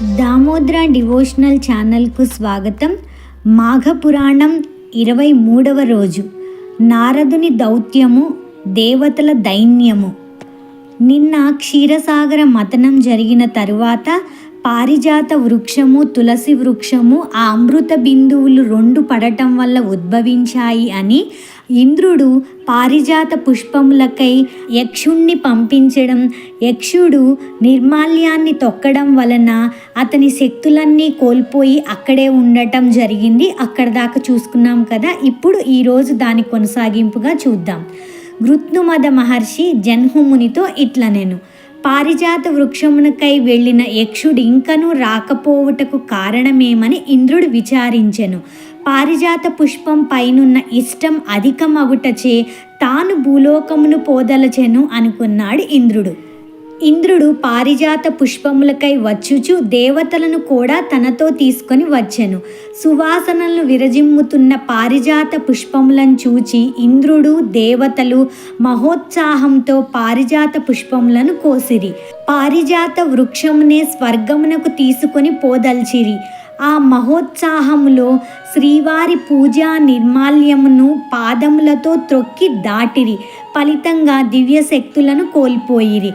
Damodra devotional ఛానల్కు స్వాగతం. మాఘపురాణం 23వ రోజు. నారదుని దౌత్యము, దేవతల దైన్యము. నిన్న క్షీరసాగర మథనం జరిగిన తరువాత పారిజాత వృక్షము, తులసి వృక్షము ఆ అమృత బిందువులు 2 పడటం వల్ల ఉద్భవించాయి అని ఇంద్రుడు పారిజాత పుష్పములకై యక్షుణ్ణి పంపించడం, యక్షుడు నిర్మాల్యాన్ని తొక్కడం వలన అతని శక్తులన్నీ కోల్పోయి అక్కడే ఉండటం జరిగింది. అక్కడ దాకా చూసుకున్నాం కదా. ఇప్పుడు ఈరోజు దాని కొనసాగింపుగా చూద్దాం. గృత్నుమద మహర్షి జన్హుమునితో ఇట్లనెను: పారిజాత వృక్షమునకై వెళ్ళిన యక్షుడు ఇంకనూ రాకపోవుటకు కారణమేమని ఇంద్రుడు విచారించెను. పారిజాత పుష్పం పైనున్న ఇష్టం అధికమగుటచే తాను భూలోకమును పోదలచెను అనుకున్నాడు ఇంద్రుడు పారిజాత పుష్పములకై వచ్చుచు దేవతలను కూడా తనతో తీసుకొని వచ్చెను. సువాసనలను విరజిమ్ముతున్న పారిజాత పుష్పములను చూచి ఇంద్రుడు, దేవతలు మహోత్సాహంతో పారిజాత పుష్పములను కోసిరి. పారిజాత వృక్షమునే స్వర్గమునకు తీసుకొని పోదల్చిరి. ఆ మహోత్సాహములో శ్రీవారి పూజా నిర్మాల్యమును పాదములతో త్రొక్కి దాటిరి. ఫలితంగా దివ్యశక్తులను కోల్పోయిరి.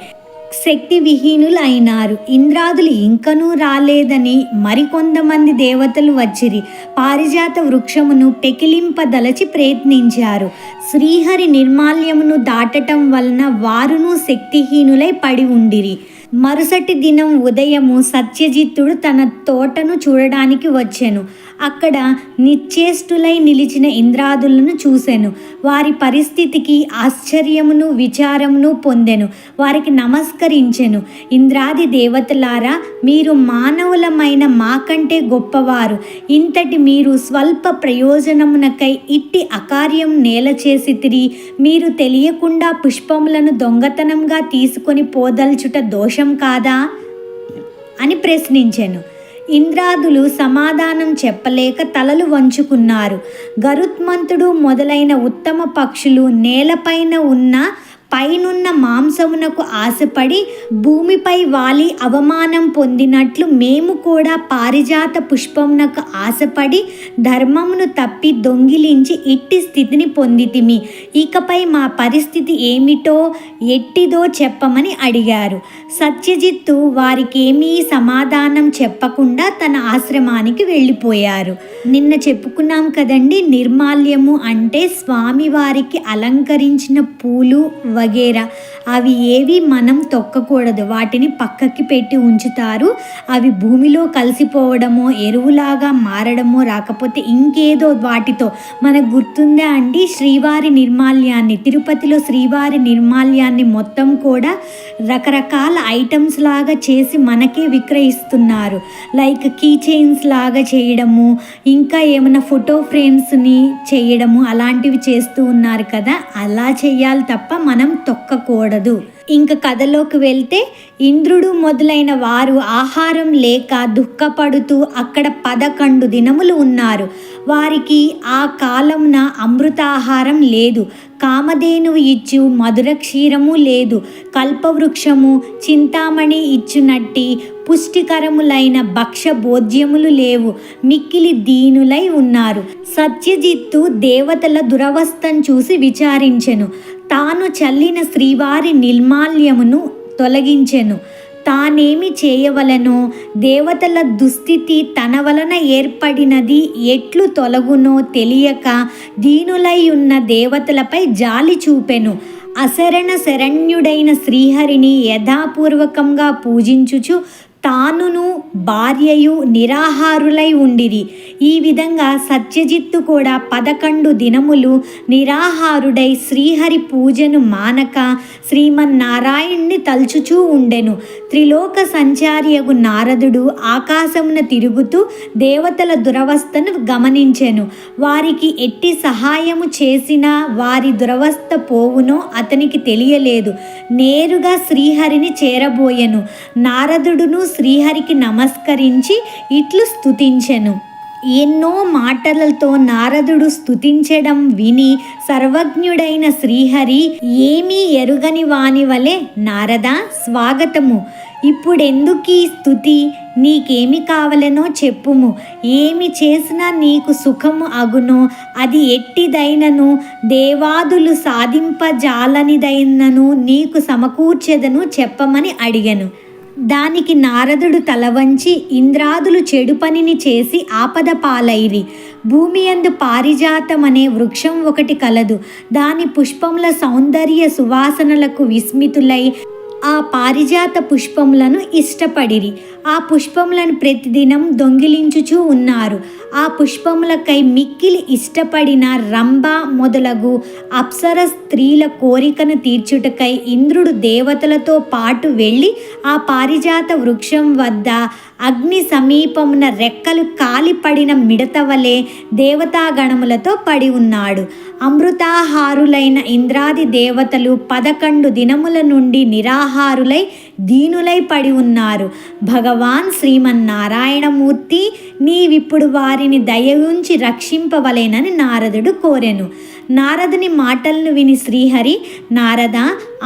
శక్తి విహీనులు అయినారు. ఇంద్రాదులు ఇంకనూ రాలేదని మరికొంతమంది దేవతలు వచ్చిరి. పారిజాత వృక్షమును పెకిలింపదలచి ప్రయత్నించారు. శ్రీహరి నిర్మాల్యమును దాటటం వలన వారును శక్తిహీనులై పడి ఉండిరి. మరుసటి దినం ఉదయము సత్యజిత్తుడు తన తోటను చూడడానికి వచ్చెను. అక్కడ నిశ్చేష్టులై నిలిచిన ఇంద్రాదులను చూసెను. వారి పరిస్థితికి ఆశ్చర్యమును విచారమును పొందెను. వారికి నమస్కరించెను. ఇంద్రాది దేవతలారా, మీరు మానవులమైన మాకంటే గొప్పవారు. ఇంతటి మీరు స్వల్ప ప్రయోజనమునకై ఇట్టి అకార్యం నేల చేసితిరి. మీరు తెలియకుండా పుష్పములను దొంగతనంగా తీసుకొని పోదల్చుట దోషం కాదా అని ప్రశ్నించెను. ఇంద్రాదులు సమాధానం చెప్పలేక తలలు వంచుకున్నారు. గరుత్మంతుడు మొదలైన ఉత్తమ పక్షులు నేలపైన ఉన్న పైనున్న మాంసమునకు ఆశపడి భూమిపై వాలి అవమానం పొందినట్లు మేము కూడా పారిజాత పుష్పమునకు ఆశపడి ధర్మమును తప్పి దొంగిలించి ఇట్టి స్థితిని పొందితిమి. ఇకపై మా పరిస్థితి ఏమిటో ఎట్టిదో చెప్పమని అడిగారు. సత్యజిత్తు వారికేమీ సమాధానం చెప్పకుండా తన ఆశ్రమానికి వెళ్ళిపోయారు. నిన్న చెప్పుకున్నాం కదండి, నిర్మాల్యము అంటే స్వామివారికి అలంకరించిన పూలు వగేరా. అవి ఏవి మనం తొక్కకూడదు. వాటిని పక్కకి పెట్టి ఉంచుతారు. అవి భూమిలో కలిసిపోవడమో, ఎరువులాగా మారడమో, రాకపోతే ఇంకేదో వాటితో. మనకు గుర్తుందా అండి, శ్రీవారి నిర్మాల్యాన్ని, తిరుపతిలో శ్రీవారి నిర్మాల్యాన్ని మొత్తం కూడా రకరకాల ఐటమ్స్ లాగా చేసి మనకే విక్రయిస్తున్నారు. లైక్ కీ చైన్స్ లాగా చేయడము, ఇంకా ఏమైనా ఫోటో ఫ్రేమ్స్ని చేయడము, అలాంటివి చేస్తూ ఉన్నారు కదా. అలా చేయాలి తప్ప మనం తొక్కకూడదు. ఇంకా కథలోకి వెళ్తే, ఇంద్రుడు మొదలైన వారు ఆహారం లేక దుఃఖపడుతూ అక్కడ 11 దినములు ఉన్నారు. వారికి ఆ కాలంన అమృతాహారం లేదు. కామధేనువు ఇచ్చు మధుర క్షీరము లేదు. కల్పవృక్షము, చింతామణి ఇచ్చునట్టి పుష్టికరములైన భక్ష భోజ్యములు లేవు. మిక్కిలి దీనులై ఉన్నారు. సత్యజిత్తు దేవతల దురవస్థను చూసి విచారించెను. తాను చల్లిన శ్రీవారి నిర్మాల్యమును తొలగించెను. తానేమి చేయవలనో, దేవతల దుస్థితి తన వలన ఏర్పడినది ఎట్లు తొలగునో తెలియక దీనులై ఉన్న దేవతలపై జాలి చూపెను. అశరణ శరణ్యుడైన శ్రీహరిని యథాపూర్వకంగా పూజించుచు తానును భార్యయు నిరాహారులై ఉండిరి. ఈ విధంగా సత్యజిత్తు కూడా 11 దినములు నిరాహారుడై శ్రీహరి పూజను మానక శ్రీమన్నారాయణ్ణి తలుచుచూ ఉండెను. త్రిలోక సంచారియగు నారదుడు ఆకాశమున తిరుగుతూ దేవతల దురవస్థను గమనించెను. వారికి ఎట్టి సహాయము చేసినా వారి దురవస్థ పోవునో అతనికి తెలియలేదు. నేరుగా శ్రీహరిని చేరబోయెను. నారదుడును శ్రీహరికి నమస్కరించి ఇట్లు స్తుతించెను: ఎన్నో మాటలతో నారదుడు స్తుతించడం విని సర్వజ్ఞుడైన శ్రీహరి ఏమీ ఎరుగని వాని వలె, నారద స్వాగతము, ఇప్పుడెందుకీ స్తుతి, నీకేమి కావలెనో చెప్పుము, ఏమి చేసినా నీకు సుఖము అగునో అది ఎట్టిదైనను దేవాదులు సాధింపజాలనిదైనను నీకు సమకూర్చెదను చెప్పమని అడిగెను. దానికి నారదుడు తలవంచి, ఇంద్రాదులు చెడు పనిని చేసి ఆపద పాలైరి. భూమియందు పారిజాతమనే వృక్షం ఒకటి కలదు. దాని పుష్పముల సౌందర్య సువాసనలకు విస్మితులై ఆ పారిజాత పుష్పములను ఇష్టపడిరి. ఆ పుష్పములను ప్రతిదినం దొంగిలించుచూ ఉన్నారు. ఆ పుష్పములకై మిక్కిలి ఇష్టపడిన రంభ మొదలగు అప్సర స్త్రీల కోరికను తీర్చుటకై ఇంద్రుడు దేవతలతో పాటు వెళ్ళి ఆ పారిజాత వృక్షం వద్ద అగ్ని సమీపమున రెక్కలు కాలిపడిన మిడత వలె దేవతాగణములతో పడి ఉన్నాడు. అమృతాహారులైన ఇంద్రాది దేవతలు 11 దినముల నుండి నిరాహారులై దీనులై పడి ఉన్నారు. భగవాన్ శ్రీమన్నారాయణమూర్తి, నీవిప్పుడు వారిని దయవుంచి రక్షింపవలెనని నారదుడు కోరెను. నారదుని మాటలను విని శ్రీహరి, నారద,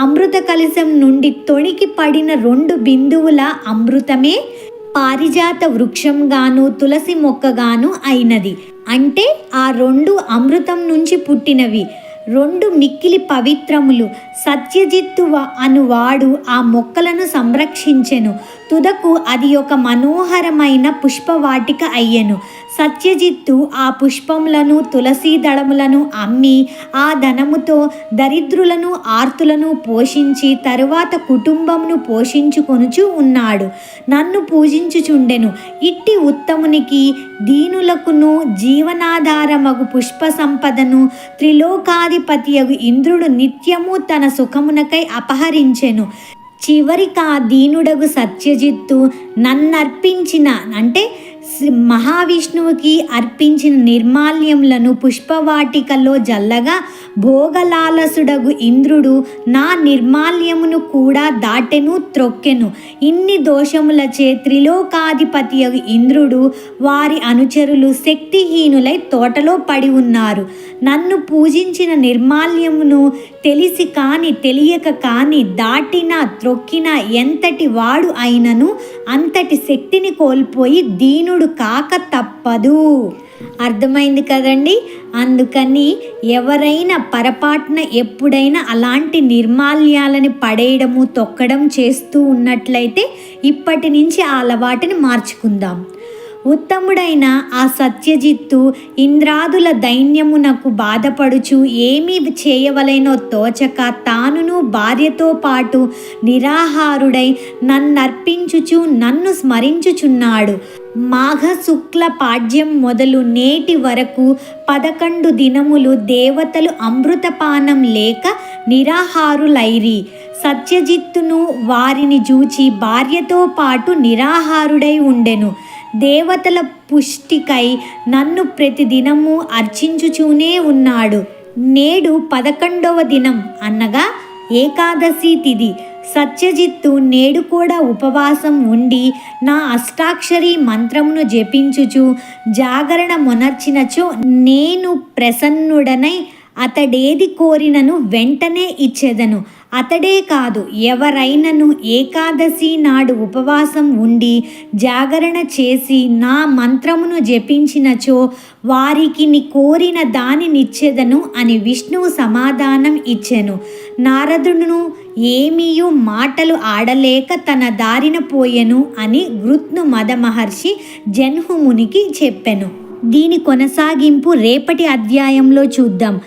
అమృత కలశం నుండి తొణికి పడిన 2 బిందువుల అమృతమే పారిజాత వృక్షంగాను తులసి మొక్కగాను అయినది. అంటే ఆ 2 అమృతం నుంచి పుట్టినవి. 2 మిక్కిలి పవిత్రములు. సత్యజిత్తు అనువాడు ఆ మొక్కలను సంరక్షించెను. తుదకు అది ఒక మనోహరమైన పుష్పవాటిక అయ్యెను. సత్యజిత్తు ఆ పుష్పములను తులసీ దళములను అమ్మి ఆ ధనముతో దరిద్రులను ఆర్తులను పోషించి తరువాత కుటుంబమును పోషించుకొనుచు ఉన్నాడు. నన్ను పూజించుచుండెను. ఇట్టి ఉత్తమునికి దీనులకును జీవనాధారమగు పుష్ప సంపదను త్రిలోకాధిపతియగు ఇంద్రుడు నిత్యము తన సుఖమునకై అపహరించెను. చివరికి ఆ దీనుడగు సత్యజిత్తు నన్నర్పించిన, అంటే మహావిష్ణువుకి అర్పించిన నిర్మాల్యములను పుష్పవాటికలో జల్లగా భోగలాలసుడగు ఇంద్రుడు నా నిర్మాల్యమును కూడా దాటెను, త్రొక్కెను. ఇన్ని దోషములచే త్రిలోకాధిపతియగు ఇంద్రుడు వారి అనుచరులు శక్తిహీనులై తోటలో పడి ఉన్నారు. నన్ను పూజించిన నిర్మాల్యమును తెలిసి కాని తెలియక కాని దాటినా త్రొక్కినా ఎంతటి వాడు అయినను అంతటి శక్తిని కోల్పోయి దీనుడు కాక తప్పదు. అర్థమైంది కదండి. అందుకని ఎవరైనా పొరపాటున ఎప్పుడైనా అలాంటి నిర్మాల్యాలని పడేయడము తొక్కడం చేస్తూ ఉన్నట్లయితే ఇప్పటి నుంచి ఆ అలవాటుని మార్చుకుందాం. ఉత్తముడైన ఆ సత్యజిత్తు ఇంద్రాదుల దైన్యమునకు బాధపడుచు ఏమీ చేయవలెనో తోచక తానును భార్యతో పాటు నిరాహారుడై నన్నర్పించుచు నన్ను స్మరించుచున్నాడు. మాఘ శుక్ల పాడ్యం మొదలు నేటి వరకు 11 దినములు దేవతలు అమృతపానం లేక నిరాహారులైరి. సత్యజిత్తును వారిని చూచి భార్యతో పాటు నిరాహారుడై ఉండెను. దేవతల పుష్టికై నన్ను ప్రతిదినము అర్చించుచూనే ఉన్నాడు. నేడు 11వ దినం అనగా ఏకాదశి తిథి. సత్యజిత్తు నేడు కూడా ఉపవాసం ఉండి నా అష్టాక్షరి మంత్రమును జపించుచు జాగరణ మొనర్చినచో నేను ప్రసన్నుడనై అతడేది కోరినను వెంటనే ఇచ్చేదను. అతడే కాదు, ఎవరైనను ఏకాదశి నాడు ఉపవాసం ఉండి జాగరణ చేసి నా మంత్రమును జపించినచో వారికి ని కోరిన దానినిచ్చేదను అని విష్ణువు సమాధానం ఇచ్చెను. నారదుడును ఏమీయు మాటలు ఆడలేక తన దారిన పోయెను అని గృత్ను మద మహర్షి జన్హుమునికి చెప్పెను. దీని కొనసాగింపు రేపటి అధ్యాయంలో చూద్దాం.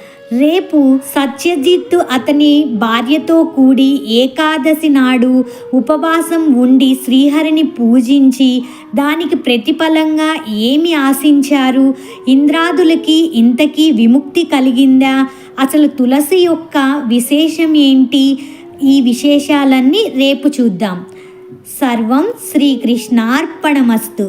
రేపు సత్యజిత్తు అతని భార్యతో కూడి ఏకాదశి నాడు ఉపవాసం ఉండి శ్రీహరిని పూజించి దానికి ప్రతిఫలంగా ఏమి ఆశించారు? ఇంద్రాదులకి ఇంతకీ విముక్తి కలిగిందా? అసలు తులసి యొక్క విశేషం ఏంటి? ఈ విశేషాలన్నీ రేపు చూద్దాం. సర్వం శ్రీకృష్ణార్పణమస్తు.